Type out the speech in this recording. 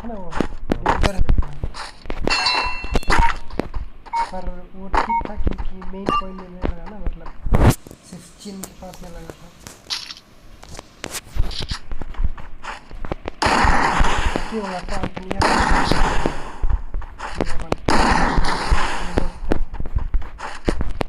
है ना, वो डेंजर है पर वो ठीक था क्योंकि मेन पॉइंट में नहीं लगा ना, मतलब सिर्फ चिन के पास में लगा था। क्यों लगा था अपनी